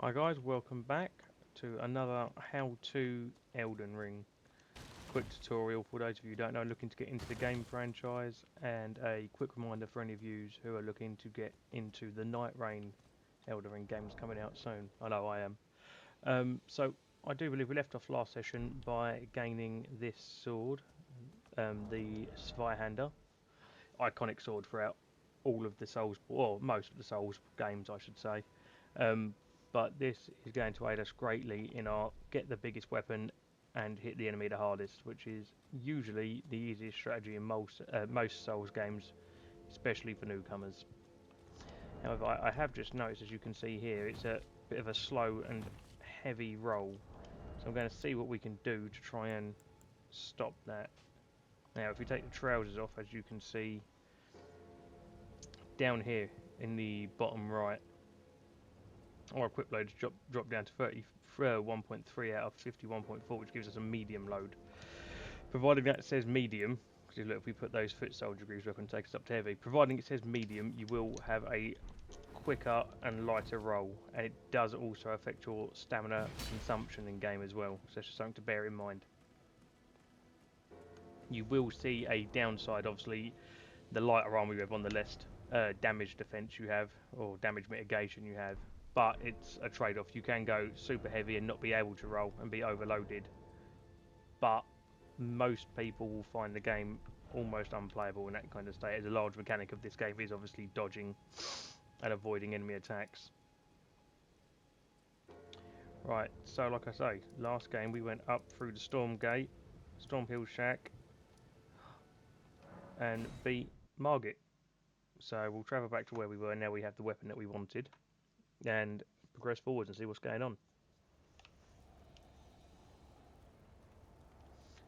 Hi guys, welcome back to another how-to Elden Ring quick tutorial for those of you who don't know looking to get into the game franchise, and a quick reminder for any of you who are looking to get into the Night Rain Elden Ring games coming out soon. I know I am. So I do believe we left off last session by gaining this sword, the Zweihander, iconic sword throughout all of the Souls, or most of the Souls games I should say. Um, but this is going to aid us greatly in our get the biggest weapon and hit the enemy the hardest, which is usually the easiest strategy in most Souls games, especially for newcomers. However, I have just noticed, as you can see here, it's a bit of a slow and heavy roll. So I'm going to see what we can do to try and stop that. Now, if we take the trousers off, as you can see down here in the bottom right, our equip loads drop down to 1.3 out of 51.4, which gives us a medium load. Providing that says medium, because look, if we put those foot soldier greaves, we're going to take us up to heavy. Providing it says medium, you will have a quicker and lighter roll, and it does also affect your stamina consumption in game as well, so that's just something to bear in mind. You will see a downside, obviously, the lighter armor you have on the list, damage defense you have, or damage mitigation you have, but it's a trade-off. You can go super heavy and not be able to roll and be overloaded, but most people will find the game almost unplayable in that kind of state, as a large mechanic of this game is obviously dodging and avoiding enemy attacks. Right, so like I say, last game we went up through the Storm Gate, Storm Hill Shack, and beat Margit. So we'll travel back to where we were. Now we have the weapon that we wanted, and progress forwards and see what's going on.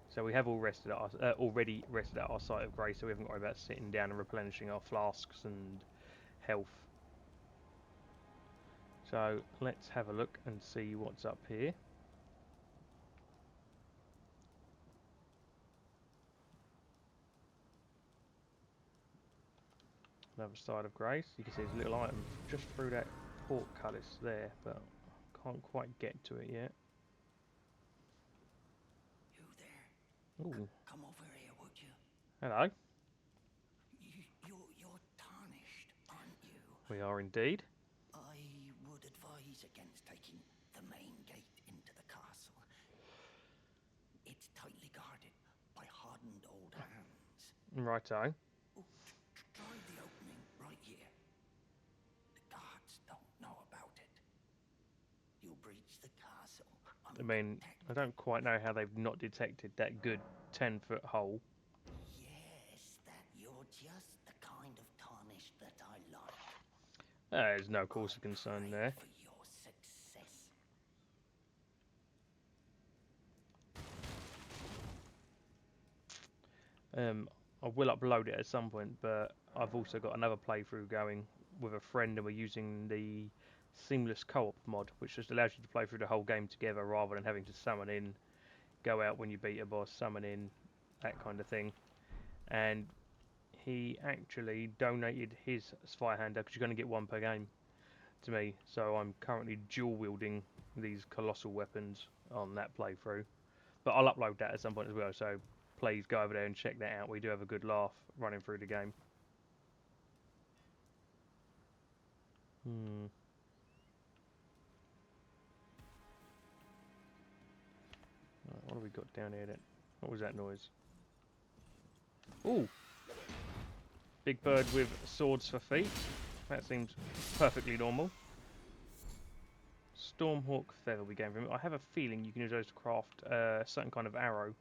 So we have already rested at our site of grace, so we haven't worried about sitting down and replenishing our flasks and health. So let's have a look and see what's up here. Another side of grace. You can see there's a little item just through that portcullis there, but can't quite get to it yet. You there? Ooh. Come over here, would you? Hello. You're tarnished, aren't you? We are indeed. I would advise against taking the main gate into the castle. It's tightly guarded by hardened old hands. Righto. Oh, try the opening right here. The guards don't know about it. You'll breach the castle. I mean, I don't quite know how they've not detected that good 10-foot hole. Yes, that you're just the kind of tarnished that I like. There's no cause I for concern pray there. for your success. I will upload it at some point, but I've also got another playthrough going with a friend, and we're using the seamless co-op mod, which just allows you to play through the whole game together rather than having to summon in, go out when you beat a boss, summon in, that kind of thing. And he actually donated his Zweihander, because you're going to get one per game, to me. So I'm currently dual wielding these colossal weapons on that playthrough. But I'll upload that at some point as well, so please go over there and check that out. We do have a good laugh running through the game. Right, what have we got down here then? What was that noise? Ooh! Big bird with swords for feet. That seems perfectly normal. Stormhawk feather we gained from it. I have a feeling you can use those to craft a certain kind of arrow.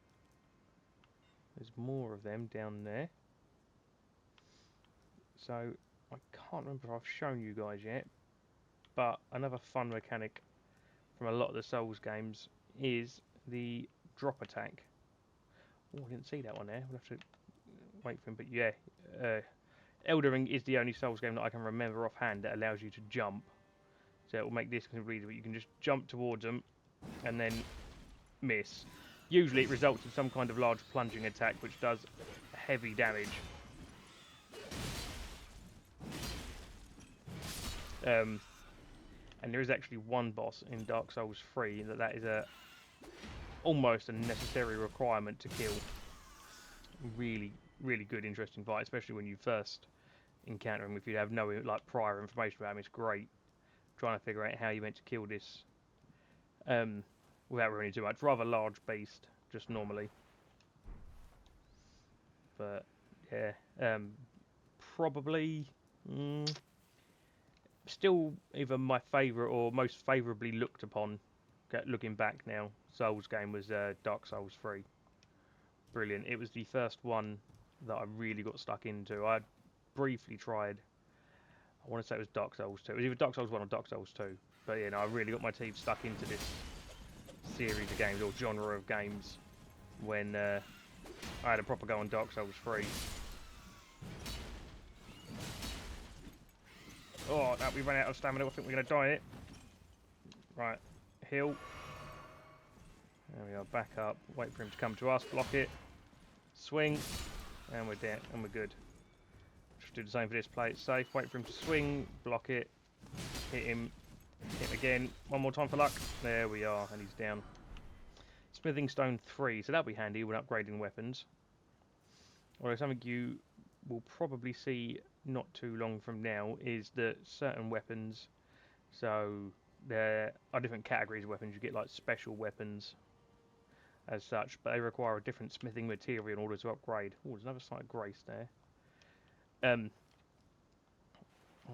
There's more of them down there. So, I can't remember if I've shown you guys yet, but another fun mechanic from a lot of the Souls games is the drop attack. Oh, I didn't see that one there. We'll have to wait for him. But yeah, Elden Ring is the only Souls game that I can remember offhand that allows you to jump. So it will make this readable. You can just jump towards them and then miss. Usually it results in some kind of large plunging attack which does heavy damage. And there is actually one boss in Dark Souls 3 that is a almost a necessary requirement to kill. Really, really good, interesting fight, especially when you first encounter him. If you have no like prior information about him, it's great trying to figure out how you meant to kill this um, without ruining too much. Rather large beast, just normally. But yeah, probably still either my favourite or most favourably looked upon. Looking back now, Souls game was Dark Souls 3. Brilliant. It was the first one that I really got stuck into. I briefly tried. I want to say it was Dark Souls 2. It was either Dark Souls 1 or Dark Souls 2. But yeah, no, I really got my teeth stuck into this series of games or genre of games when I had a proper go on Dark Souls 3. Oh, no, we ran out of stamina. I think we're going to die it. Right, heal. There we are, back up. Wait for him to come to us, block it. Swing. And we're dead, and we're good. Just do the same for this, play it safe. Wait for him to swing, block it. Hit him. Hit him again. One more time for luck. There we are, and he's down. Smithing Stone 3, so that'll be handy when upgrading weapons. Although something you will probably see not too long from now is that certain weapons, so there are different categories of weapons. You get like special weapons as such, but they require a different smithing material in order to upgrade. Oh, there's another slight grace there. Oh,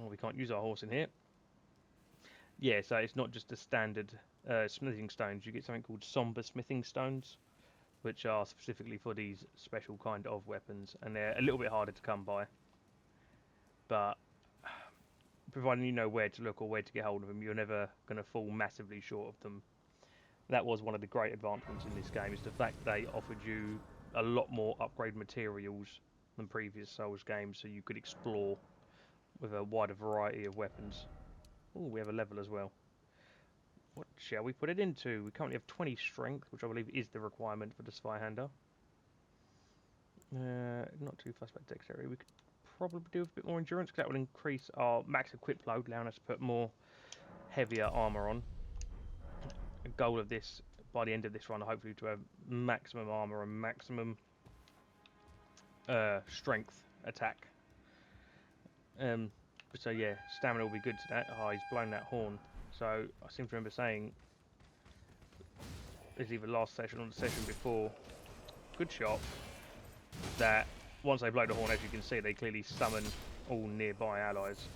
we can't use our horse in here. Yeah, so it's not just the standard smithing stones. You get something called somber smithing stones, which are specifically for these special kind of weapons, and they're a little bit harder to come by. But providing you know where to look or where to get hold of them, you're never going to fall massively short of them. That was one of the great advancements in this game, is the fact they offered you a lot more upgrade materials than previous Souls games, so you could explore with a wider variety of weapons. Oh, we have a level as well. What shall we put it into? We currently have 20 strength, which I believe is the requirement for the Zweihander. Not too fussed about dexterity. We could probably do with a bit more endurance, because that would increase our max equip load, allowing us to put more heavier armour on. The goal of this, by the end of this run, hopefully to have maximum armour and maximum strength attack. So yeah, stamina will be good to that. Oh, he's blown that horn. So I seem to remember saying, it's either last session or the session before, good shot, that once they blow the horn, as you can see, they clearly summon all nearby allies.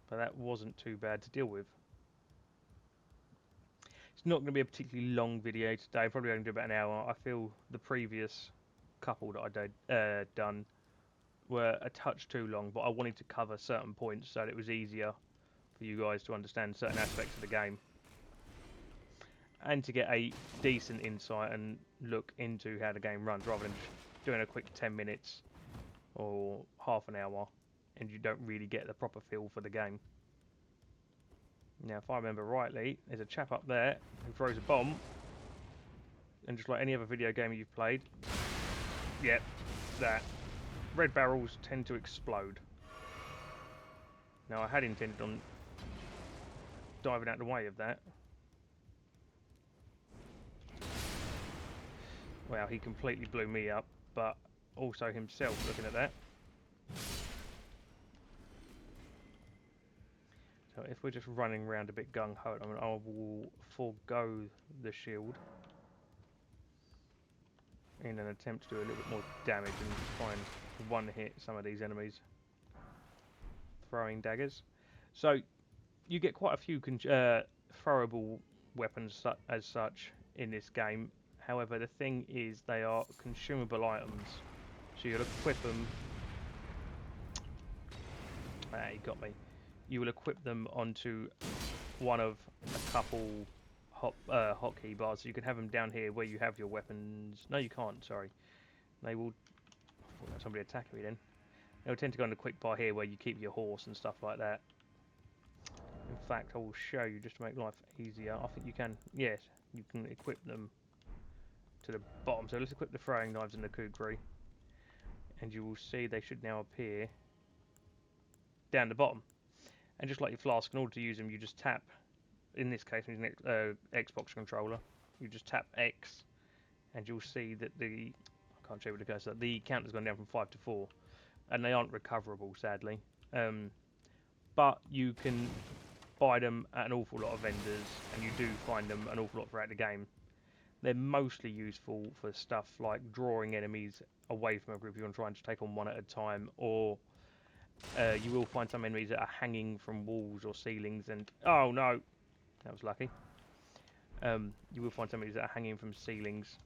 But that wasn't too bad to deal with. It's not going to be a particularly long video today, probably only do about an hour. I feel the previous couple that I done were a touch too long, but I wanted to cover certain points so that it was easier for you guys to understand certain aspects of the game, and to get a decent insight and look into how the game runs, rather than just doing a quick 10 minutes or half an hour and you don't really get the proper feel for the game. Now, if I remember rightly, there's a chap up there who throws a bomb, and just like any other video game you've played, yep, that red barrels tend to explode. Now, I had intended on diving out the way of that. Wow, he completely blew me up, but also himself, looking at that. So if we're just running around a bit gung-ho, I mean, I will forego the shield in an attempt to do a little bit more damage and try and one-hit some of these enemies throwing daggers. So you get quite a few throwable weapons as such in this game. However, the thing is, they are consumable items, so you'll equip them. Ah, he got me. You will equip them onto one of a couple hotkey bars, so you can have them down here where you have your weapons. No, you can't. Sorry, they will. I thought somebody attacking me then. They'll tend to go on the quick bar here where you keep your horse and stuff like that. In fact, I will show you just to make life easier. I think you can. Yes, you can equip them to the bottom. So let's equip the throwing knives and the kukri, and you will see they should now appear down the bottom. And just like your flask, in order to use them, you just tap. In this case, I'm using Xbox controller. You just tap X, and you'll see that I can't show you with the cursor. The counter's gone down from 5 to 4, and they aren't recoverable, sadly. But you can buy them at an awful lot of vendors, and you do find them an awful lot throughout the game. They're mostly useful for stuff like drawing enemies away from a group if you're trying to take on one at a time, or you will find some enemies that are hanging from walls or ceilings, and oh no, that was lucky. You will find some enemies that are hanging from ceilings,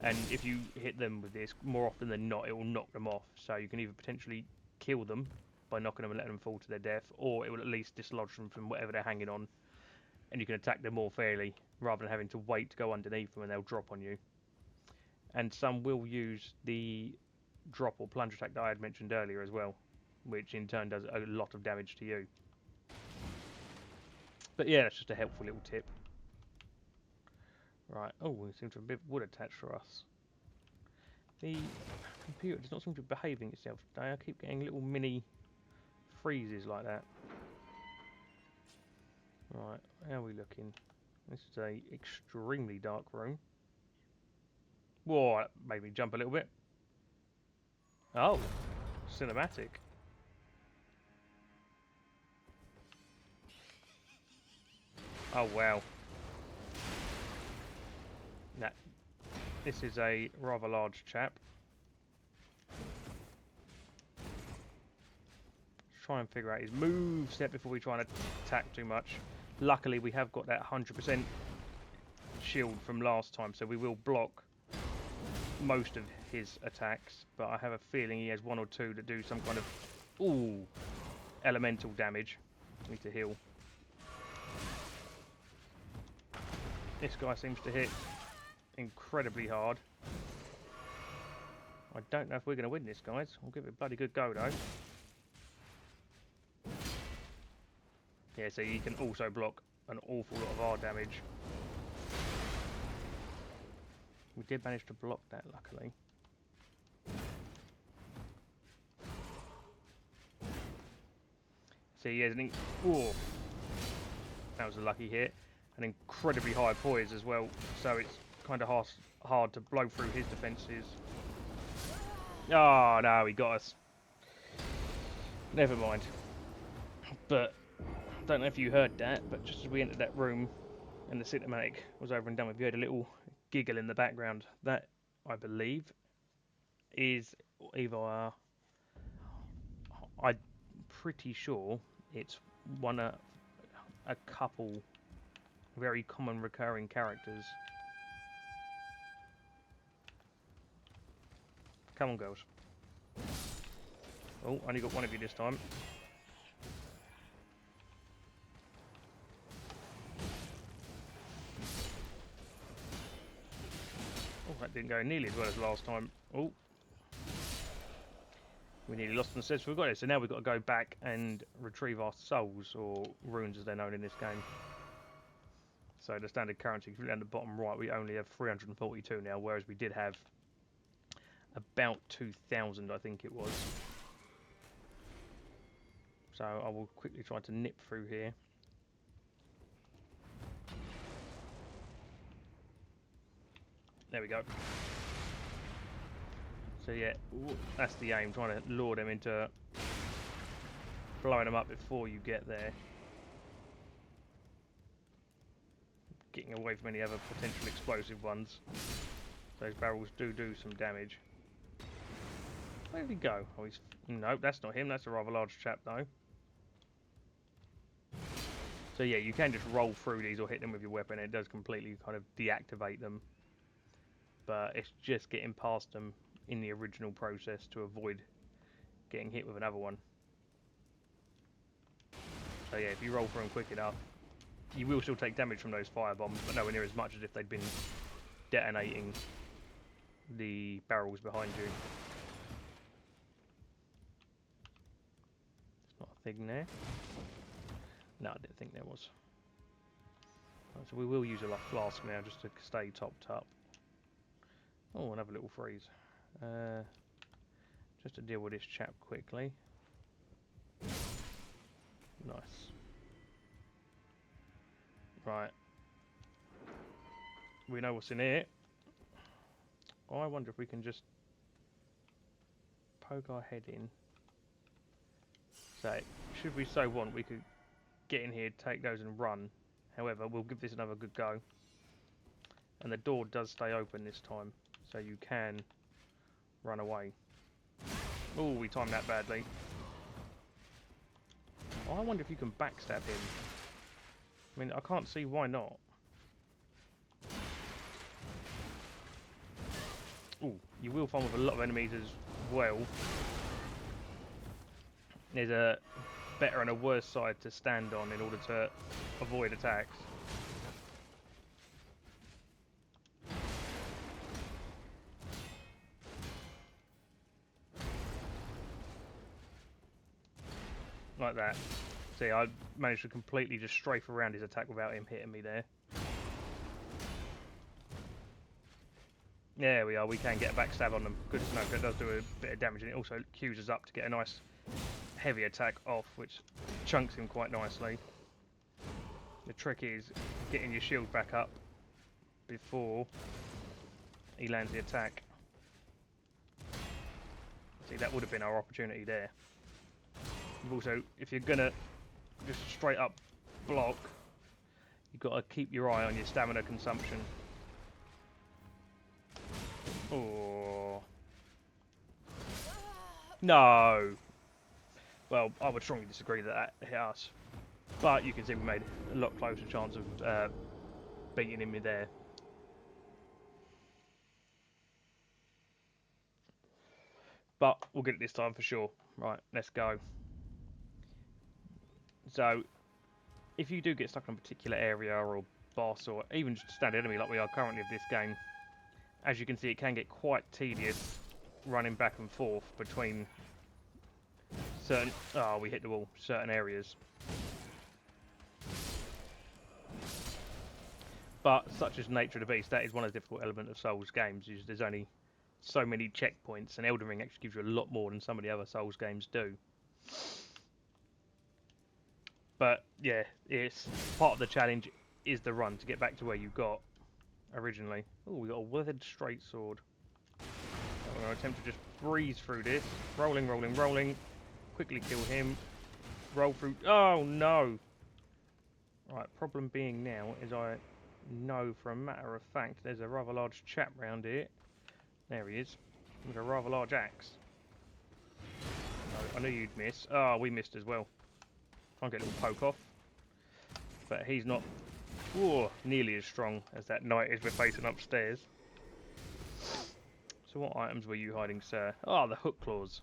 and if you hit them with this, more often than not, it will knock them off. So you can either potentially kill them by knocking them and letting them fall to their death, or it will at least dislodge them from whatever they're hanging on, and you can attack them more fairly rather than having to wait to go underneath them and they'll drop on you. And some will use the drop or plunge attack that I had mentioned earlier as well, which in turn does a lot of damage to you. But yeah, that's just a helpful little tip. Right, oh, we seem to have a bit of wood attached for us. The computer does not seem to be behaving itself today. I keep getting little mini freezes like that. Right, how are we looking? This is a extremely dark room. Whoa, that made me jump a little bit. Oh, cinematic. Oh wow. Nah, this is a rather large chap. Let's try and figure out his move set before we try and attack too much. Luckily, we have got that 100% shield from last time, so we will block most of his attacks. But I have a feeling he has one or two that do some kind of elemental damage. Need to heal. This guy seems to hit incredibly hard. I don't know if we're going to win this, guys. We'll give it a bloody good go, though. Yeah, so you can also block an awful lot of our damage. We did manage to block that, luckily. See, he has an... Ooh. That was a lucky hit. An incredibly high poise as well, so it's kind of hard to blow through his defences. Oh, no, he got us. Never mind. But, I don't know if you heard that, but just as we entered that room and the cinematic was over and done with, you heard a little giggle in the background. That, I believe, is either... I'm pretty sure it's a couple very common recurring characters. Come on, girls. Oh, only got one of you this time. Oh, that didn't go nearly as well as last time. Oh. We nearly lost on the steps. We've got it. So now we've got to go back and retrieve our souls, or runes as they're known in this game. So the standard currency, if you look down the bottom right, we only have 342 now, whereas we did have about 2,000, I think it was. So I will quickly try to nip through here. There we go. So yeah, that's the aim, trying to lure them into blowing them up before you get there. Getting away from any other potential explosive ones. Those barrels do some damage. Where did he go? Oh, he's... No, that's not him. That's a rather large chap, though. So yeah, you can just roll through these or hit them with your weapon. It does completely kind of deactivate them. But it's just getting past them in the original process to avoid getting hit with another one. So yeah, if you roll through them quick enough, you will still take damage from those fire bombs, but nowhere near as much as if they'd been detonating the barrels behind you. There's not a thing there. No, I didn't think there was. Right, so we will use a flask now just to stay topped up. Oh, another little freeze. Just to deal with this chap quickly. Nice. Right. We know what's in here. I wonder if we can just poke our head in. So, should we so want, we could get in here, take those and run. However, we'll give this another good go. And the door does stay open this time, so you can run away. Oh, we timed that badly. I wonder if you can backstab him. I mean, I can't see why not. Oh, you will find with a lot of enemies as well. There's a better and a worse side to stand on in order to avoid attacks. Like that. See, I managed to completely just strafe around his attack without him hitting me there. There we are, we can get a backstab on them. Good to know, that does do a bit of damage, and it also queues us up to get a nice heavy attack off, which chunks him quite nicely. The trick is getting your shield back up before he lands the attack. See, that would have been our opportunity there. You've also, if you're gonna just straight up block, you've got to keep your eye on your stamina consumption. Oh. No! Well, I would strongly disagree that that hit us. But you can see we made a lot closer chance of beating him there. But we'll get it this time for sure. Right, let's go. So, if you do get stuck in a particular area or boss or even just a standard enemy like we are currently of this game, as you can see, it can get quite tedious running back and forth between certain... Oh, we hit the wall. Certain areas. But, such as nature of the beast, that is one of the difficult elements of Souls games, is there's only so many checkpoints, and Elden Ring actually gives you a lot more than some of the other Souls games do. But, yeah, it's part of the challenge is the run to get back to where you got originally. Oh, we got a withered straight sword. I'm going to attempt to just breeze through this. Rolling, rolling, rolling. Quickly kill him. Roll through... Oh, no! Right, problem being now is I know for a matter of fact there's a rather large chap round here. There he is. With a rather large axe. I knew you'd miss. Oh, we missed as well. Try and get a little poke off. But he's not nearly as strong as that knight is we're facing upstairs. So what items were you hiding, sir? Ah, the hook claws.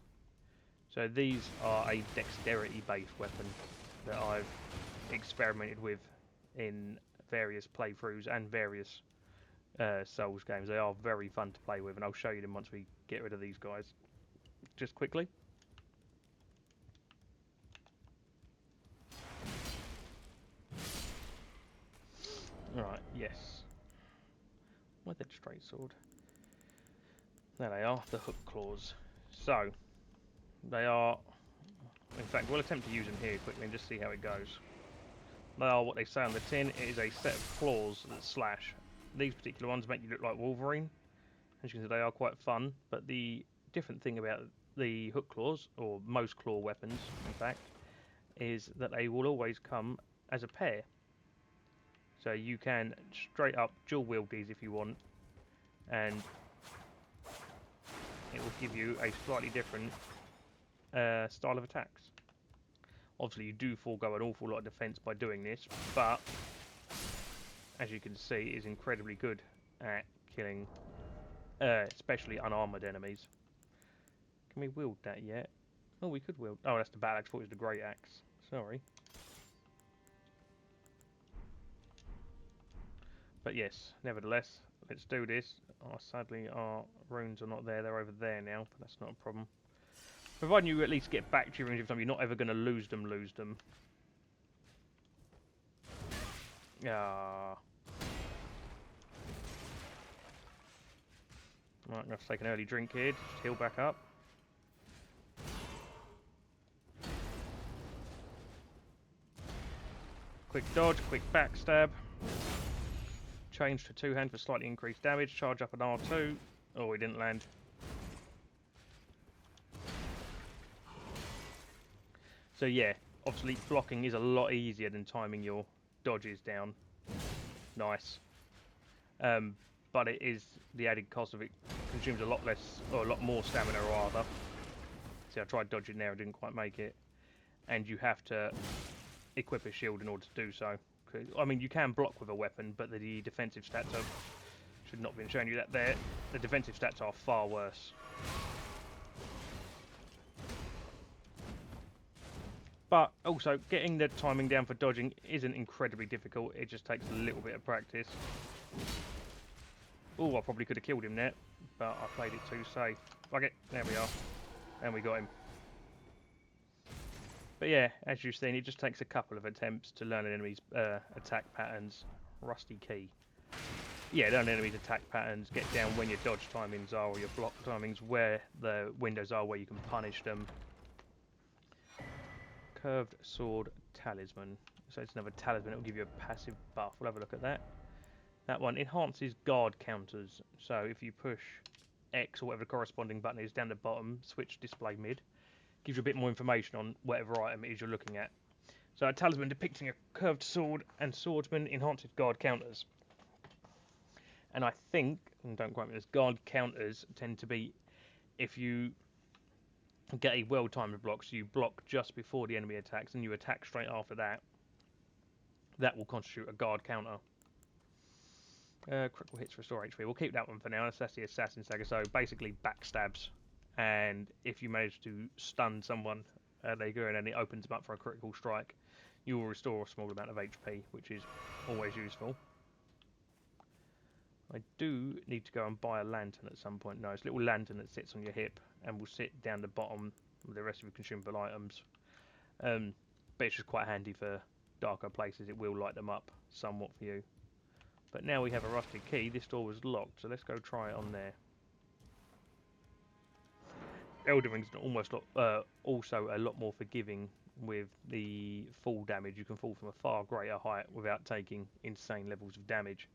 So these are a dexterity-based weapon that I've experimented with in various playthroughs and various Souls games. They are very fun to play with, and I'll show you them once we get rid of these guys. Just quickly. Right, yes. Withered straight sword. There they are, the hook claws. So, they are... In fact, we'll attempt to use them here quickly and just see how it goes. They are what they say on the tin. It is a set of claws that slash. These particular ones make you look like Wolverine. As you can see, they are quite fun. But the different thing about the hook claws, or most claw weapons, in fact, is that they will always come as a pair. So you can straight up dual wield these if you want, and it will give you a slightly different style of attacks. Obviously you do forego an awful lot of defense by doing this, but as you can see, it is incredibly good at killing especially unarmoured enemies. Can we wield that yet? Oh, we could wield... Oh, that's the battle axe. I thought it was the great axe. Sorry. But yes, nevertheless, let's do this. Oh, sadly, our runes are not there. They're over there now, but that's not a problem. Providing you at least get back to your runes every time, you're not ever going to lose them. Ah. Right, I'm going to have to take an early drink here to just heal back up. Quick dodge, quick backstab. Change to two-hand for slightly increased damage. Charge up an R2. Oh, he didn't land. So yeah, obviously blocking is a lot easier than timing your dodges down. Nice. But it is the added cost of it consumes a lot less, or a lot more stamina rather. See, I tried dodging there, I didn't quite make it. And you have to equip a shield in order to do so. I mean, you can block with a weapon, but the defensive stats are... Should not have been showing you that there. The defensive stats are far worse. But also, getting the timing down for dodging isn't incredibly difficult. It just takes a little bit of practice. Oh, I probably could have killed him there, but I played it too safe. Fuck it, there we are. And we got him. But yeah, as you've seen, it just takes a couple of attempts to learn an enemy's attack patterns. Rusty key. Yeah, learn enemies' attack patterns, get down when your dodge timings are or your block timings, where the windows are where you can punish them. Curved sword talisman. So it's another talisman, it will give you a passive buff. We'll have a look at that. That one enhances guard counters. So if you push X or whatever the corresponding button is down the bottom, switch display mid, gives you a bit more information on whatever item it is you're looking at. So a talisman depicting a curved sword and swordsman enhances guard counters. And I think, and don't quote me, this guard counters tend to be if you get a well-timed block, so you block just before the enemy attacks and you attack straight after that, that will constitute a guard counter. Critical hits restore HP. We'll keep that one for now. That's the Assassin Saga. So basically backstabs, and if you manage to stun someone, they go in and it opens them up for a critical strike, you will restore a small amount of HP, which is always useful. I do need to go and buy a lantern at some point. No, it's a little lantern that sits on your hip and will sit down the bottom with the rest of your consumable items. But it's just quite handy for darker places. It will light them up somewhat for you. But now we have a rusted key. This door was locked, so let's go try it on there. Elden Ring's almost also a lot more forgiving with the fall damage. You can fall from a far greater height without taking insane levels of damage.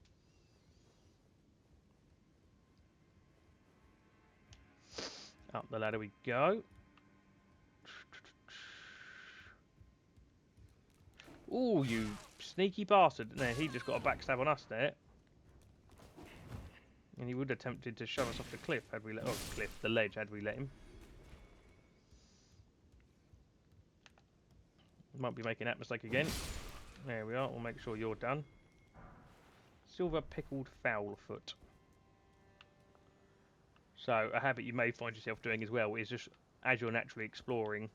Up the ladder we go. Ooh, you sneaky bastard. There, he just got a backstab on us there. And he would have attempted to shove us off the cliff had we let... Oh, the ledge had we let him. Might be making that mistake again. There we are. We'll make sure you're done. Silver pickled fowl foot. So, a habit you may find yourself doing as well is just, as you're naturally exploring,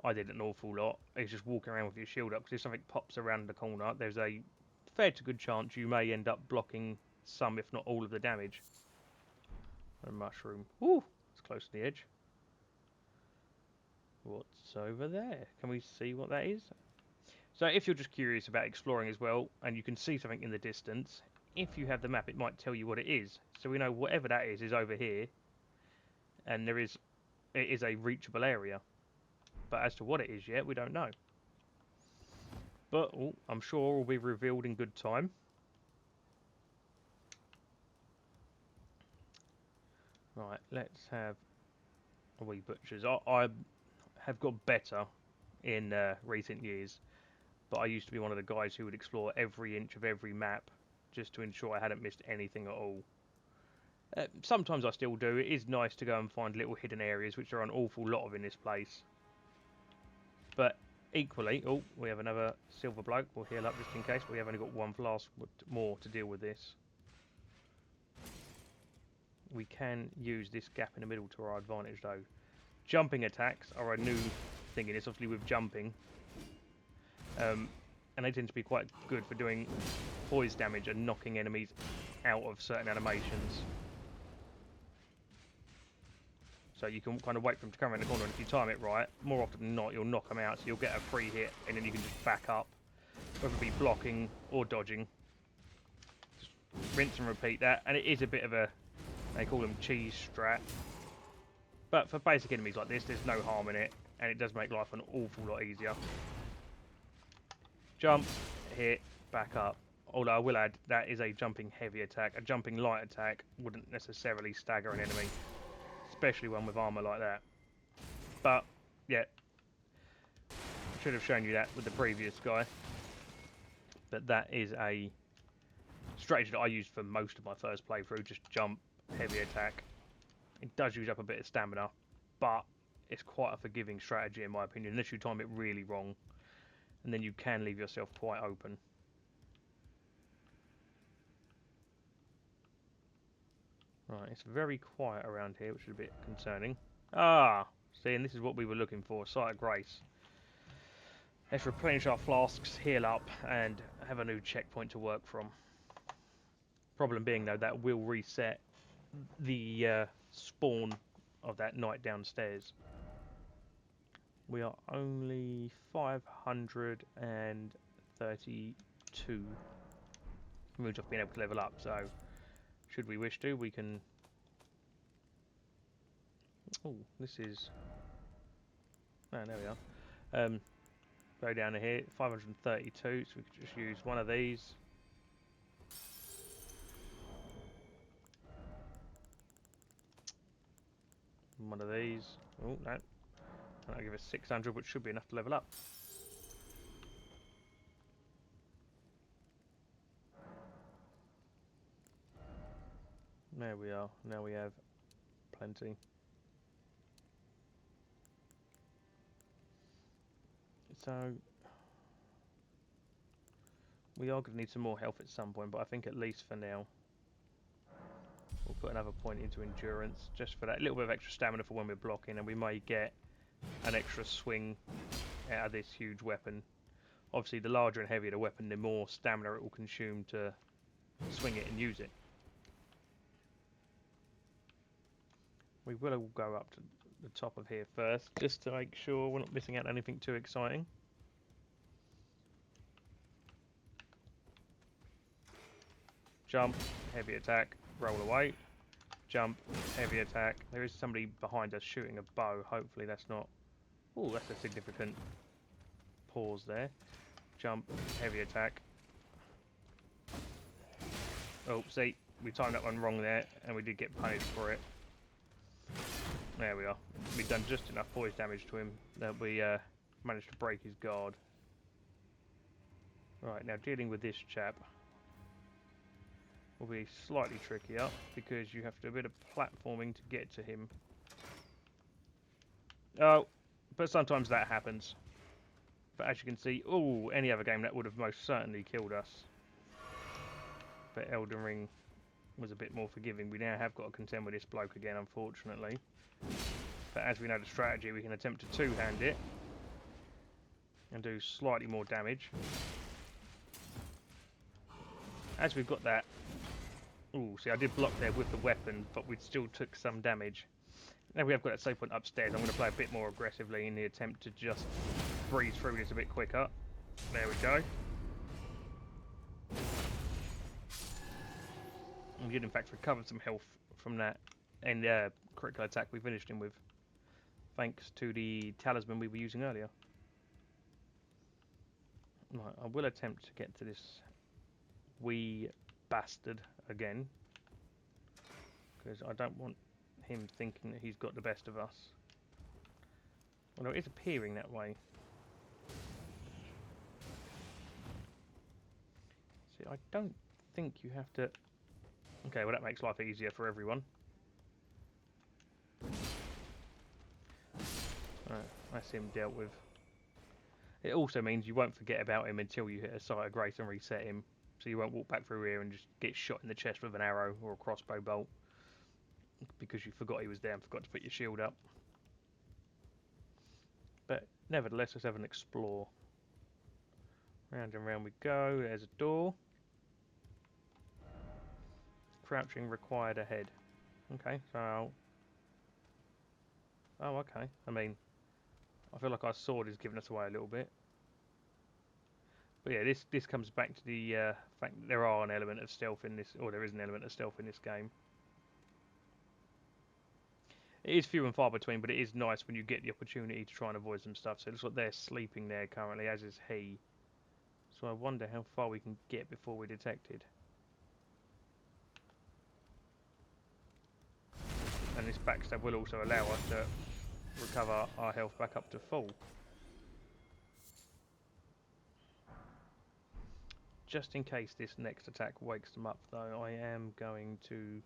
I did an awful lot, is just walking around with your shield up, because if something pops around the corner, there's a fair to good chance you may end up blocking some, if not all, of the damage. A mushroom. Ooh, it's close to the edge. What's over there? Can we see what that is? So if you're just curious about exploring as well, and you can see something in the distance, if you have the map, it might tell you what it is. So we know whatever that is over here, and it is a reachable area. But as to what it is yet, we don't know. But I'm sure will be revealed in good time. Right, let's have a wee butchers. I have got better in recent years, but I used to be one of the guys who would explore every inch of every map just to ensure I hadn't missed anything at all. Sometimes I still do. It is nice to go and find little hidden areas, which are an awful lot of in this place. But equally, we have another silver bloke. We'll heal up just in case. We have only got one flask more to deal with this. We can use this gap in the middle to our advantage, though. Jumping attacks are a new thing in this, obviously with jumping. And they tend to be quite good for doing poise damage and knocking enemies out of certain animations. So you can kind of wait for them to come around the corner, and if you time it right, more often than not, you'll knock them out, so you'll get a free hit, and then you can just back up, whether it be blocking or dodging. Just rinse and repeat that, and it is a bit of a, they call them cheese strat. But for basic enemies like this, there's no harm in it, and it does make life an awful lot easier. Jump, hit, back up. Although I will add, that is a jumping heavy attack. A jumping light attack wouldn't necessarily stagger an enemy, especially one with armor like that. But, yeah, I should have shown you that with the previous guy. But that is a strategy that I used for most of my first playthrough. Just jump, heavy attack. It does use up a bit of stamina, but it's quite a forgiving strategy in my opinion, unless you time it really wrong. And then you can leave yourself quite open. Right, it's very quiet around here, which is a bit concerning. Ah, see, and this is what we were looking for, Site of Grace. Let's replenish our flasks, heal up, and have a new checkpoint to work from. Problem being, though, that will reset the spawn of that knight downstairs. We are only 532 moons off being able to level up, so should we wish to, we can... Oh, this is... Oh, there we are. Go down to here, 532, so we could just use one of these. One of these. Oh, no. And that'll give us 600, which should be enough to level up. There we are. Now we have plenty. So, we are going to need some more health at some point, but I think at least for now, we'll put another point into endurance, just for that little bit of extra stamina for when we're blocking, and we may get an extra swing out of this huge weapon. Obviously, the larger and heavier the weapon, the more stamina it will consume to swing it and use it. We will go up to the top of here first, just to make sure we're not missing out on anything too exciting. Jump, heavy attack, roll away. Jump, heavy attack. There is somebody behind us shooting a bow. Hopefully that's not... Oh, that's a significant pause there. Jump, heavy attack. Oh, see, we timed that one wrong there, and we did get punished for it. There we are. We've done just enough poise damage to him that we managed to break his guard. Right, now dealing with this chap will be slightly trickier because you have to do a bit of platforming to get to him. Oh, but sometimes that happens. But as you can see, oh, any other game that would have most certainly killed us. But Elden Ring was a bit more forgiving. We now have got to contend with this bloke again, unfortunately. But as we know the strategy, we can attempt to two-hand it and do slightly more damage. As we've got that... Ooh, see, I did block there with the weapon, but we still took some damage. Now we have got that save point upstairs, I'm going to play a bit more aggressively in the attempt to just breeze through this a bit quicker. There we go. And we did in fact recover some health from that and critical attack we finished him with, thanks to the talisman we were using earlier. Right, I will attempt to get to this wee bastard again, because I don't want him thinking that he's got the best of us. Although it is appearing that way. See, I don't think you have to... Okay, well that makes life easier for everyone. Right, that's him dealt with. It also means you won't forget about him until you hit a Site of Grace and reset him. So you won't walk back through here and just get shot in the chest with an arrow or a crossbow bolt because you forgot he was there and forgot to put your shield up. But nevertheless, let's have an explore. Round and round we go. There's a door. Crouching required ahead. Okay, so... Oh, okay. I mean, I feel like our sword is giving us away a little bit. But yeah, this comes back to the fact that there are an element of stealth in this, or there is an element of stealth in this game. It is few and far between, but it is nice when you get the opportunity to try and avoid some stuff. So it looks like they're sleeping there currently, as is he. So I wonder how far we can get before we're detected. And this backstab will also allow us to recover our health back up to full. Just in case this next attack wakes them up, though, I am going to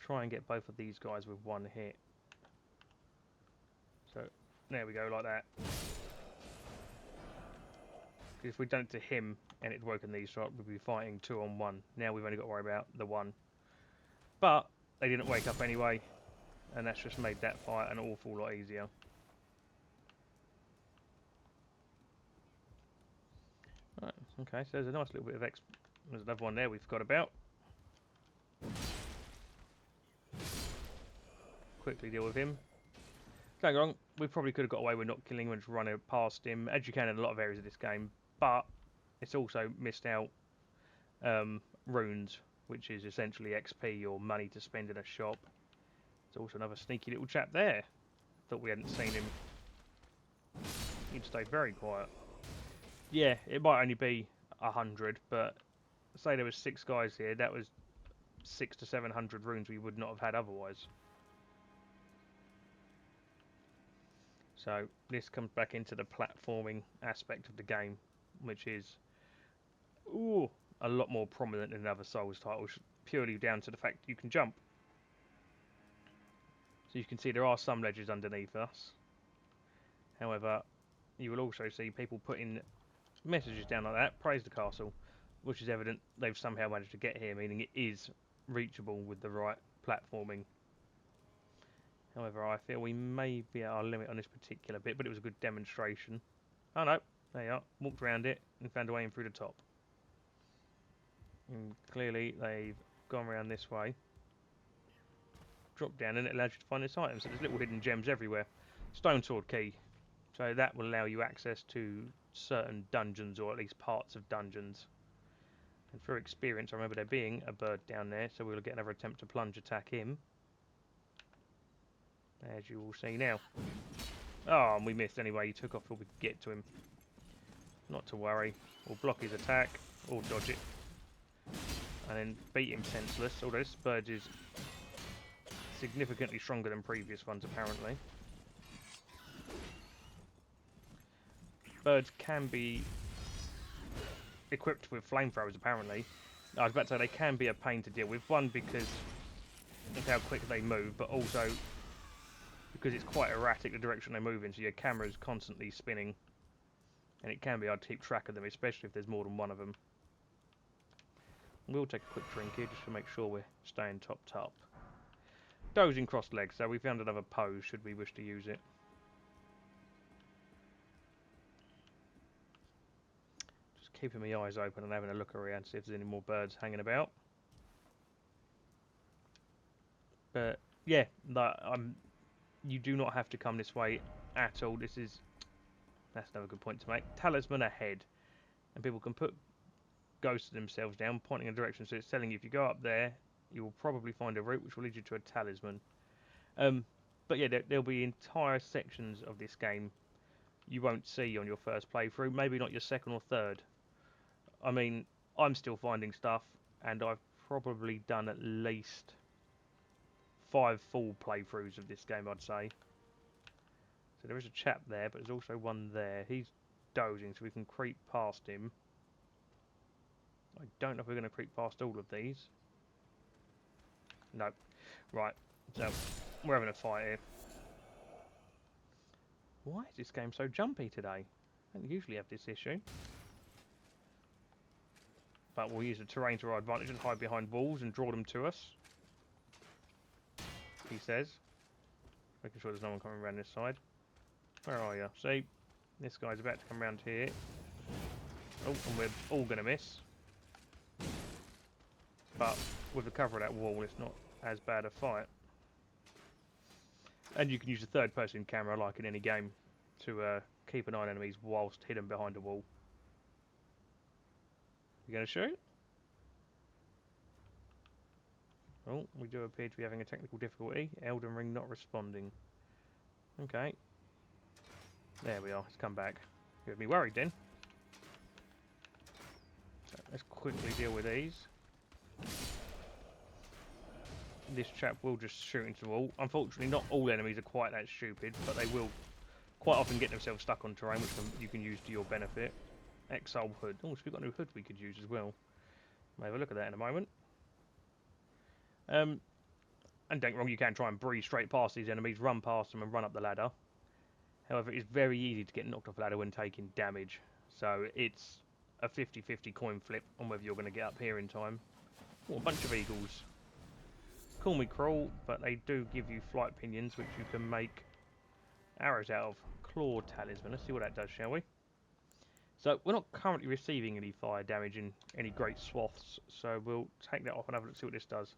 try and get both of these guys with one hit. So, there we go, like that. Because if we'd done it to him and it'd woken these up, we'd be fighting 2 on 1. Now we've only got to worry about the 1. But they didn't wake up anyway, and that's just made that fight an awful lot easier. Right, okay, so there's a nice little bit of there's another one there we forgot about. Quickly deal with him. Don't get wrong, we probably could have got away with not killing him and just running past him, as you can in a lot of areas of this game, but it's also missed out runes, which is essentially XP or money to spend in a shop. There's also another sneaky little chap there. Thought we hadn't seen him. He'd stayed very quiet. Yeah, it might only be 100, but say there was 6 guys here, that was 600 to 700 runes we would not have had otherwise. So this comes back into the platforming aspect of the game, which is a lot more prominent in other Souls titles, purely down to the fact you can jump. So you can see there are some ledges underneath us. However, you will also see people putting messages down like that, praise the castle, which is evident they've somehow managed to get here, meaning it is reachable with the right platforming. However, I feel we may be at our limit on this particular bit, but it was a good demonstration. Oh no, there you are, walked around it and found a way in through the top. And clearly they've gone around this way. Drop down and it allows you to find this item, so there's little hidden gems everywhere. Stone sword key, so that will allow you access to certain dungeons, or at least parts of dungeons. And through experience, I remember there being a bird down there, so we'll get another attempt to plunge attack him. As you will see now. Oh, and we missed anyway, he took off before we could get to him. Not to worry, we'll block his attack, or dodge it. And then beat him senseless, although this bird is significantly stronger than previous ones apparently. Birds can be equipped with flamethrowers apparently. I was about to say they can be a pain to deal with. One, because of how quick they move, but also because it's quite erratic the direction they move in, so your camera's constantly spinning. And it can be hard to keep track of them, especially if there's more than one of them. We'll take a quick drink here just to make sure we're staying topped up. Dozing crossed legs, so we found another pose should we wish to use it. Just keeping my eyes open and having a look around to see if there's any more birds hanging about. But yeah, you do not have to come this way at all. That's another good point to make. Talisman ahead, and people can put ghosts themselves down, pointing in a direction, so it's telling you if you go up there, you will probably find a route which will lead you to a talisman. But yeah, there'll be entire sections of this game you won't see on your first playthrough, maybe not your second or third. I mean, I'm still finding stuff, and I've probably done at least 5 full playthroughs of this game, I'd say. So there is a chap there, but there's also one there. He's dozing, so we can creep past him. I don't know if we're going to creep past all of these. No. Right, so we're having a fight here. Why is this game so jumpy today? I don't usually have this issue. But we'll use the terrain to our advantage and hide behind walls and draw them to us. He says. Making sure there's no one coming around this side. Where are you? See? This guy's about to come around here. Oh, and we're all going to miss. But with the cover of that wall, it's not as bad a fight. And you can use a third-person camera, like in any game, to keep an eye on enemies whilst hidden behind a wall. You going to shoot? Oh, we do appear to be having a technical difficulty. Elden Ring not responding. Okay. There we are. It's come back. You had me worried then. Let's quickly deal with these. This chap will just shoot into the wall. Unfortunately, not all enemies are quite that stupid, but they will quite often get themselves stuck on terrain, which you can use to your benefit. Exile hood. Oh, so we've got a new hood we could use as well. We'll have a look at that in a moment. And don't get me wrong, you can try and breeze straight past these enemies, run past them and run up the ladder. However, it's very easy to get knocked off the ladder when taking damage. So it's a 50-50 coin flip on whether you're going to get up here in time. Oh, a bunch of eagles. Call me cruel, but they do give you flight pinions, which you can make arrows out of. Claw talisman. Let's see what that does, shall we? So we're not currently receiving any fire damage in any great swaths, so we'll take that off and have a look, see what this does.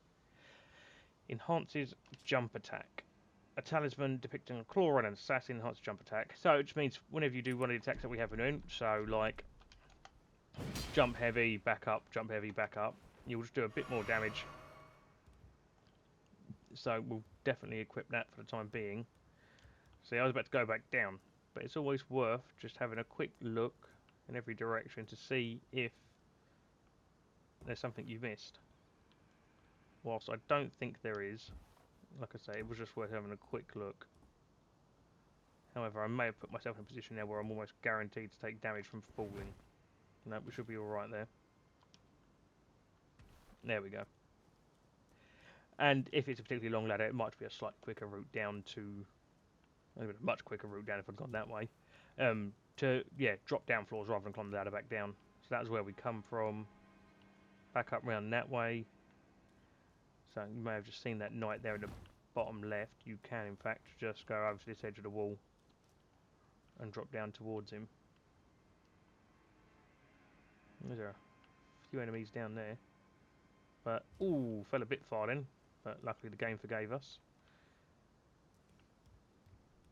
Enhances jump attack. A talisman depicting a claw and an assassin enhances jump attack. So which means whenever you do one of the attacks that we have been doing, so like jump heavy, back up, you'll just do a bit more damage. So we'll definitely equip that for the time being. See, I was about to go back down, but it's always worth just having a quick look in every direction to see if there's something you missed. Whilst I don't think there is, like I say, it was just worth having a quick look. However, I may have put myself in a position now where I'm almost guaranteed to take damage from falling. No, we should be alright there. There we go. And if it's a particularly long ladder, it might be a slightly quicker route down to... a much quicker route down if I'd gone that way. To, yeah, drop down floors rather than climb the ladder back down. So that's where we come from. Back up round that way. So you may have just seen that knight there in the bottom left. You can, in fact, just go over to this edge of the wall and drop down towards him. There's a few enemies down there. But, ooh, fell a bit far then. But luckily the game forgave us.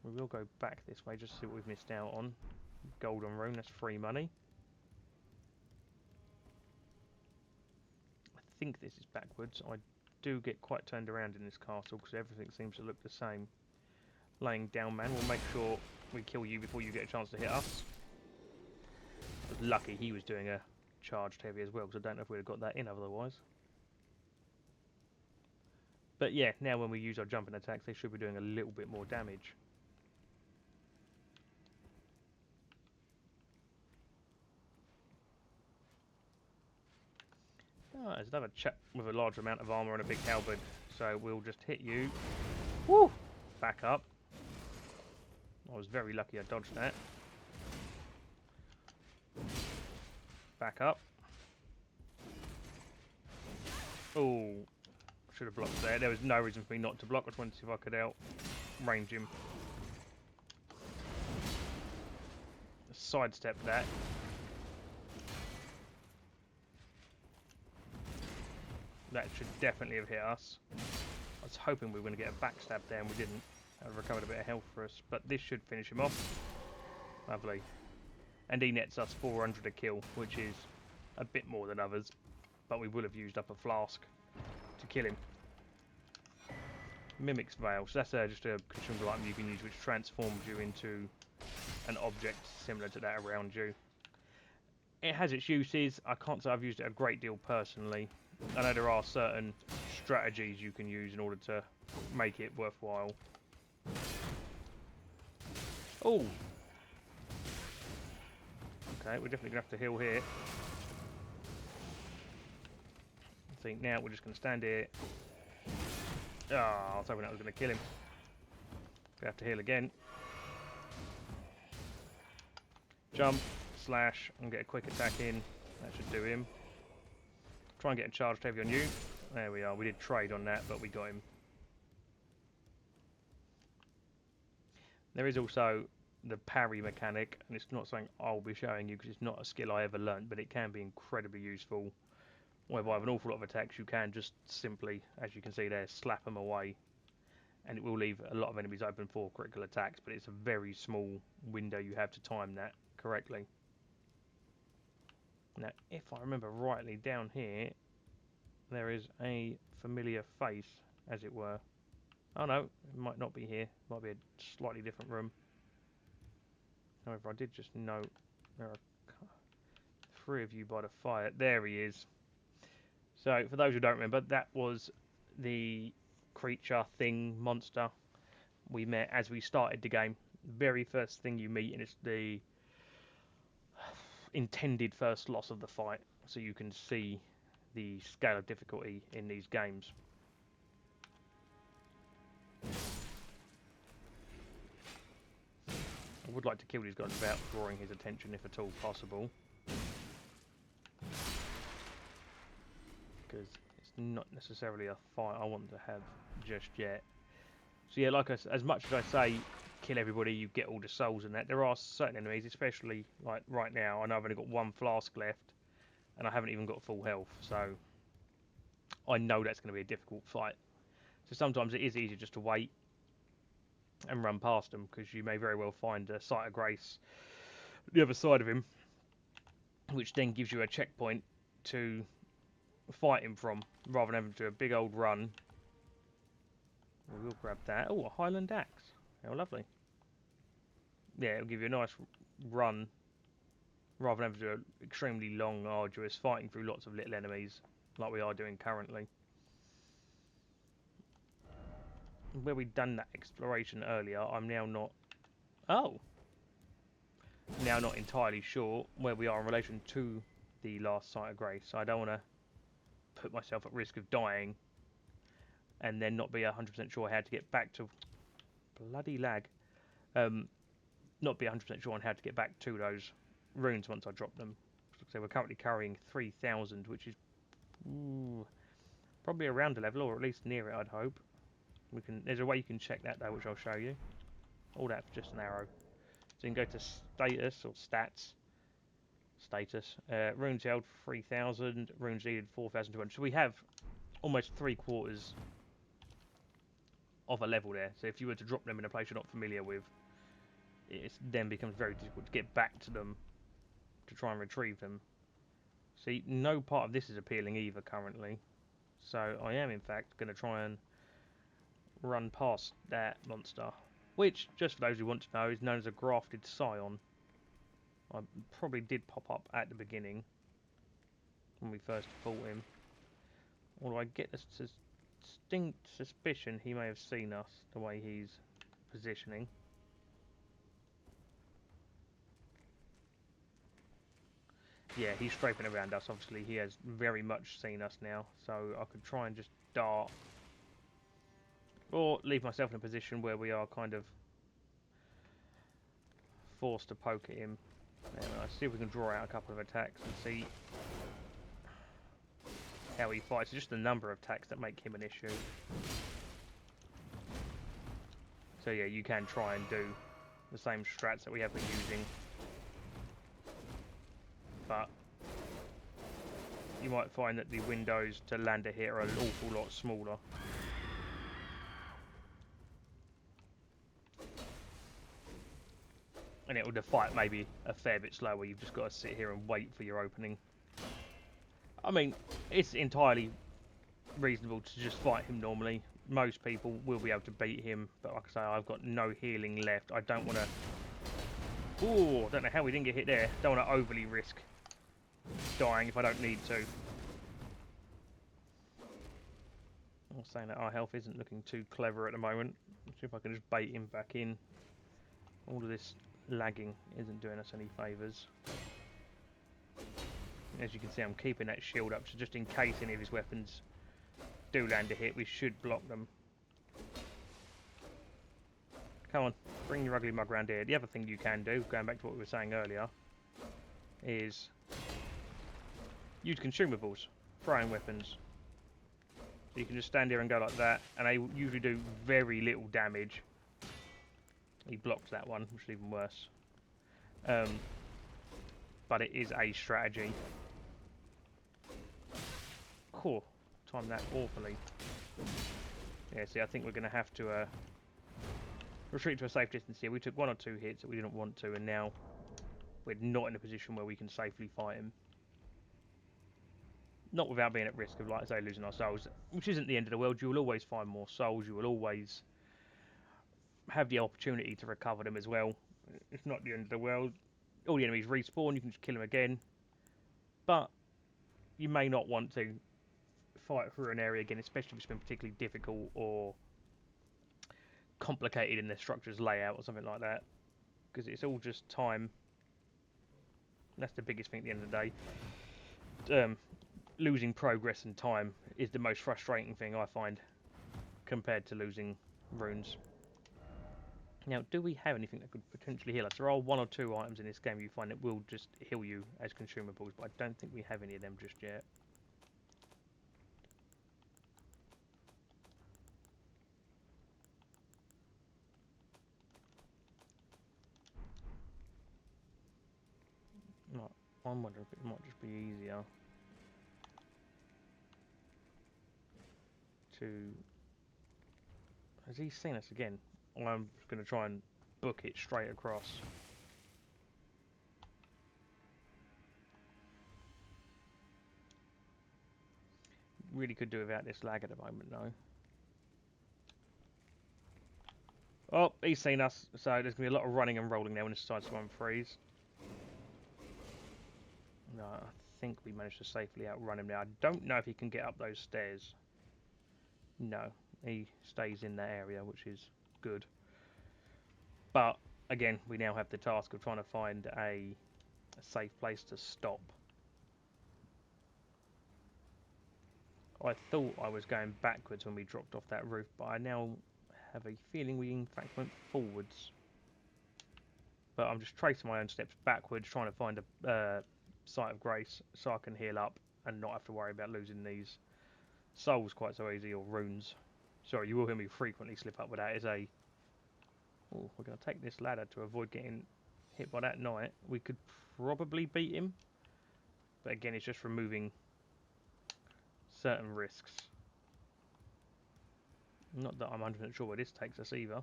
We will go back this way just to see what we've missed out on. Golden rune, that's free money. I think this is backwards. I do get quite turned around in this castle because everything seems to look the same. Laying down man, we'll make sure we kill you before you get a chance to hit us. I was lucky he was doing a charged heavy as well, because I don't know if we'd have got that in otherwise. But yeah, now when we use our jumping attacks, they should be doing a little bit more damage. Oh, there's another chap with a large amount of armour and a big halberd, so we'll just hit you. Woo! Back up. I was very lucky I dodged that. Back up. Oh, should have blocked there. There was no reason for me not to block. I just wanted to see if I could outrange him. Sidestep that. That should definitely have hit us. I was hoping we were going to get a backstab there and we didn't. I've recovered a bit of health for us, but this should finish him off. Lovely. And he nets us 400 a kill, which is a bit more than others, but we will have used up a flask to kill him. Mimic's Veil, so that's just a consumable item you can use which transforms you into an object similar to that around you. It has its uses. I can't say I've used it a great deal personally. I know there are certain strategies you can use in order to make it worthwhile. Oh! Okay, we're definitely going to have to heal here. I think now we're just going to stand here. Ah, I was hoping that was going to kill him. We have to heal again. Jump, slash, and get a quick attack in. That should do him. Try and get a charged heavy on you. There we are. We did trade on that, but we got him. There is also the parry mechanic, and it's not something I'll be showing you because it's not a skill I ever learnt, but it can be incredibly useful. Whenever I have an awful lot of attacks, you can just simply, as you can see there, slap them away. And it will leave a lot of enemies open for critical attacks, but it's a very small window you have to time that correctly. Now, if I remember rightly, down here, there is a familiar face, as it were. Oh no, it might not be here. It might be a slightly different room. However, I did just note there are three of you by the fire. There he is. So, for those who don't remember, that was the creature, thing, monster we met as we started the game. Very first thing you meet, and it's the intended first loss of the fight, so you can see the scale of difficulty in these games. I would like to kill these guys without drawing his attention, if at all possible, because it's not necessarily a fight I want to have just yet. So yeah, like as much as I say, kill everybody, you get all the souls and that, there are certain enemies, especially like right now, I know I've only got one flask left, and I haven't even got full health, so I know that's going to be a difficult fight. So sometimes it is easier just to wait and run past them, because you may very well find a site of grace the other side of him, which then gives you a checkpoint to fight him from, rather than having to do a big old run. We will grab that. Oh, a Highland axe. How lovely. Yeah, it'll give you a nice run, rather than having to do an extremely long, arduous fighting through lots of little enemies, like we are doing currently. Where we'd done that exploration earlier, I'm now not... Oh! Now not entirely sure where we are in relation to the last site of grace, so I don't want to put myself at risk of dying and then not be 100% sure how to get back to... Bloody lag. Not be 100% sure on how to get back to those runes once I drop them. So we're currently carrying 3,000, which is probably around the level, or at least near it, I'd hope. There's a way you can check that though, which I'll show you. All that for just an arrow. So you can go to status or stats. Status. Runes held 3,000. Runes needed 4,200. So we have almost 3/4 of a level there. So if you were to drop them in a place you're not familiar with, it then becomes very difficult to get back to them to try and retrieve them. See, no part of this is appealing either currently. So I am in fact going to try and run past that monster, which, just for those who want to know, is known as a grafted scion. I probably did pop up at the beginning when we first fought him. Although I get a distinct suspicion he may have seen us, the way he's positioning. Yeah, he's strafing around us. Obviously, he has very much seen us now, so I could try and just dart, or leave myself in a position where we are kind of forced to poke at him. Anyway, let's see if we can draw out a couple of attacks and see how he fights. It's just the number of attacks that make him an issue. So yeah, you can try and do the same strats that we have been using, but you might find that the windows to land a hit are an awful lot smaller. And the fight may be a fair bit slower. You've just got to sit here and wait for your opening. I mean, it's entirely reasonable to just fight him normally. Most people will be able to beat him, but like I say, I've got no healing left. I don't want to... Ooh, I don't know how we didn't get hit there. Don't want to overly risk dying if I don't need to. I'm saying that our health isn't looking too clever at the moment. Let's see if I can just bait him back in. All of this lagging isn't doing us any favours. As you can see, I'm keeping that shield up, so just in case any of his weapons do land a hit, we should block them. Come on, bring your ugly mug around here. The other thing you can do, going back to what we were saying earlier, is use consumables, throwing weapons. So you can just stand here and go like that, and they usually do very little damage. He blocked that one, which is even worse. But it is a strategy. Cool. Timed that awfully. Yeah, see, I think we're going to have to retreat to a safe distance here. We took 1 or 2 hits that we didn't want to, and now we're not in a position where we can safely fight him. Not without being at risk of, like I say, losing our souls, which isn't the end of the world. You will always find more souls. You will always have the opportunity to recover them as well. It's not the end of the world. All the enemies respawn. You can just kill them again. but you may not want to fight through an area again, especially if it's been particularly difficult or complicated in their structure's layout or something like that, because it's all just time. That's the biggest thing at the end of the day. Losing progress and time is the most frustrating thing I find compared to losing runes. Now, do we have anything that could potentially heal us? There are one or two items in this game you find that will just heal you as consumables, but I don't think we have any of them just yet. I'm wondering if it might just be easier to... Has he seen us again? I'm just going to try and book it straight across. Really could do without this lag at the moment, though. Oh, he's seen us, so there's going to be a lot of running and rolling now when it decides to unfreeze. No, I think we managed to safely outrun him now. I don't know if he can get up those stairs. No, he stays in that area, which is good. But, again, we now have the task of trying to find a safe place to stop. I thought I was going backwards when we dropped off that roof, but I now have a feeling we in fact went forwards. But I'm just tracing my own steps backwards, trying to find a site of grace so I can heal up and not have to worry about losing these souls quite so easy, or runes. Sorry, you will hear me frequently slip up with that. Is a... Oh, we're going to take this ladder to avoid getting hit by that knight. We could probably beat him, but again, it's just removing certain risks. Not that I'm 100% sure where this takes us either.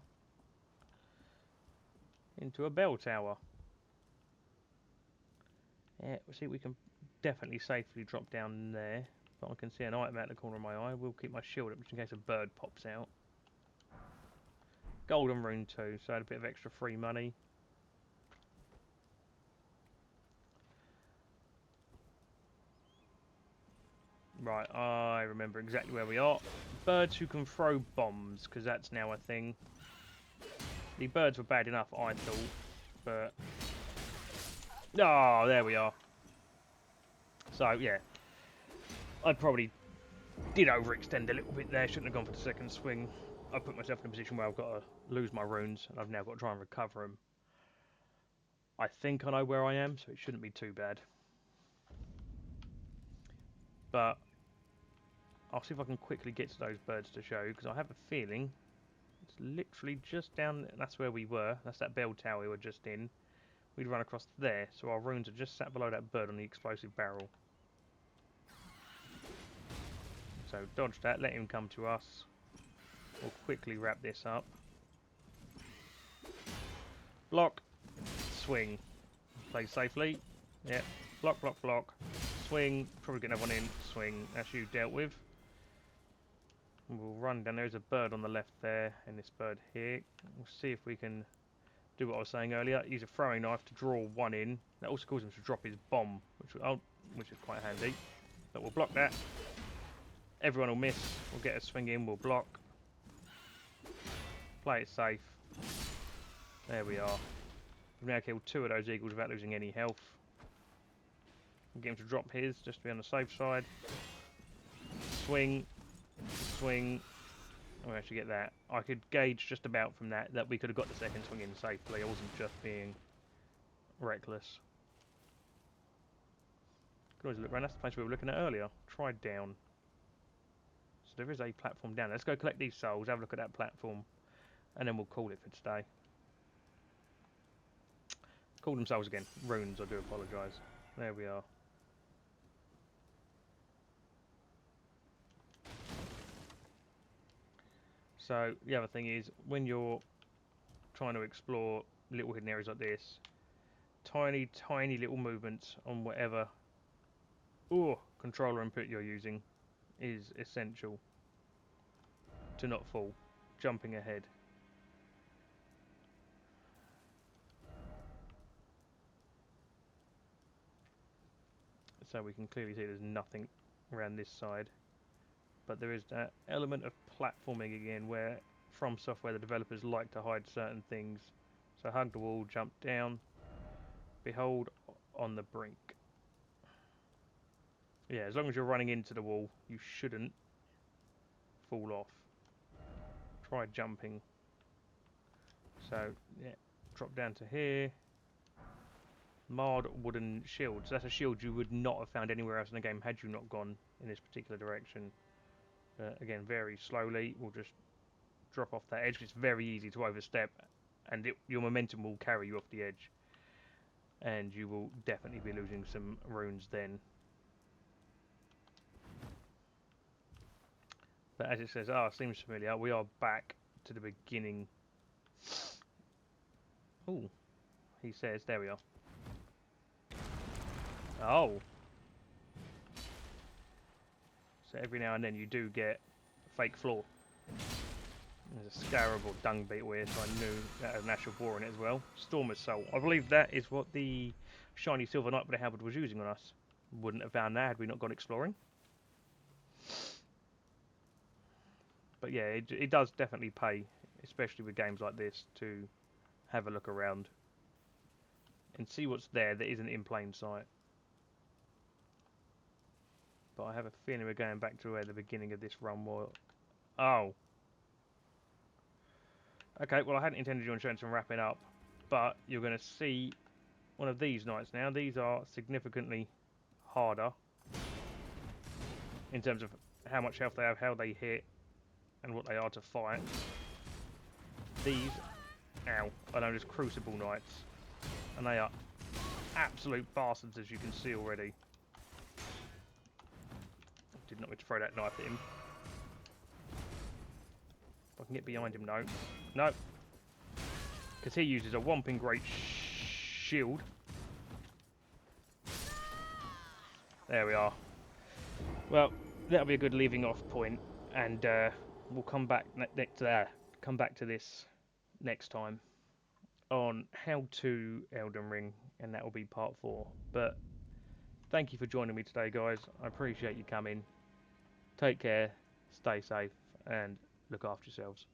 Into a bell tower. Yeah, see, we can definitely safely drop down there. But I can see an item out the corner of my eye. We'll keep my shield up just in case a bird pops out. Golden rune too, so I had a bit of extra free money. Right, I remember exactly where we are. Birds who can throw bombs, because that's now a thing. The birds were bad enough, I thought, but... Oh, there we are. So, yeah. I probably did overextend a little bit there. Shouldn't have gone for the second swing. I put myself in a position where I've got to lose my runes, and I've now got to try and recover them. I think I know where I am, so it shouldn't be too bad. But I'll see if I can quickly get to those birds to show, because I have a feeling it's literally just down... That's where we were. That's that bell tower we were just in. We'd run across there, so our runes are just sat below that bird on the explosive barrel. So dodge that, let him come to us. We'll quickly wrap this up. Block, swing. Play safely. Yep. Block, block, block. Swing. Probably get another one in. Swing. That's you dealt with. And we'll run down. There's a bird on the left there, and this bird here. We'll see if we can do what I was saying earlier. Use a throwing knife to draw one in. That also causes him to drop his bomb, which is quite handy. But we'll block that. Everyone will miss. We'll get a swing in. We'll block. Play it safe. There we are. We've now killed 2 of those eagles without losing any health. We'll get him to drop his, just to be on the safe side. Swing. Swing. We'll actually get that. I could gauge just about from that we could have got the second swing in safely. I wasn't just being reckless. Could always look around. That's the place we were looking at earlier. Try down. So there is a platform down there. Let's go collect these souls, have a look at that platform, and then we'll call it for today. Call themselves again. Runes, I do apologise. There we are. So the other thing is, when you're trying to explore little hidden areas like this, tiny, tiny little movements on whatever controller input you're using is essential to not fall. Jumping ahead. So we can clearly see there's nothing around this side. But there is that element of platforming again where from software the developers like to hide certain things. So hug the wall, jump down, behold on the brink. Yeah, as long as you're running into the wall, you shouldn't fall off. Try jumping. So, yeah, drop down to here. Marred wooden shield. So that's a shield you would not have found anywhere else in the game had you not gone in this particular direction. Again, very slowly. We'll just drop off that edge. It's very easy to overstep, and your momentum will carry you off the edge. And you will definitely be losing some runes then. But as it says, seems familiar. We are back to the beginning. Oh, he says, there we are. Oh. So every now and then you do get a fake floor. There's a scarab or dung beetle here, so I knew that had an actual boar in it as well. Storm Assault. I believe that is what the shiny silver knight with a halberd was using on us. Wouldn't have found that had we not gone exploring. But yeah, it does definitely pay, especially with games like this, to have a look around and see what's there that isn't in plain sight. But I have a feeling we're going back to where the beginning of this run was. Oh. Okay, well I hadn't intended on showing some wrapping up, but you're going to see one of these knights now. These are significantly harder in terms of how much health they have, how they hit, and what they are to fight. These, ow, are known as Crucible Knights, and they are absolute bastards, as you can see already. Did not mean to throw that knife at him. If I can get behind him, no. No. Because he uses a whomping great shield. There we are. Well, that'll be a good leaving off point, and we'll come back to this next time on how to Elden Ring, and that will be part 4. But thank you for joining me today, guys. I appreciate you coming. Take care, stay safe, and look after yourselves.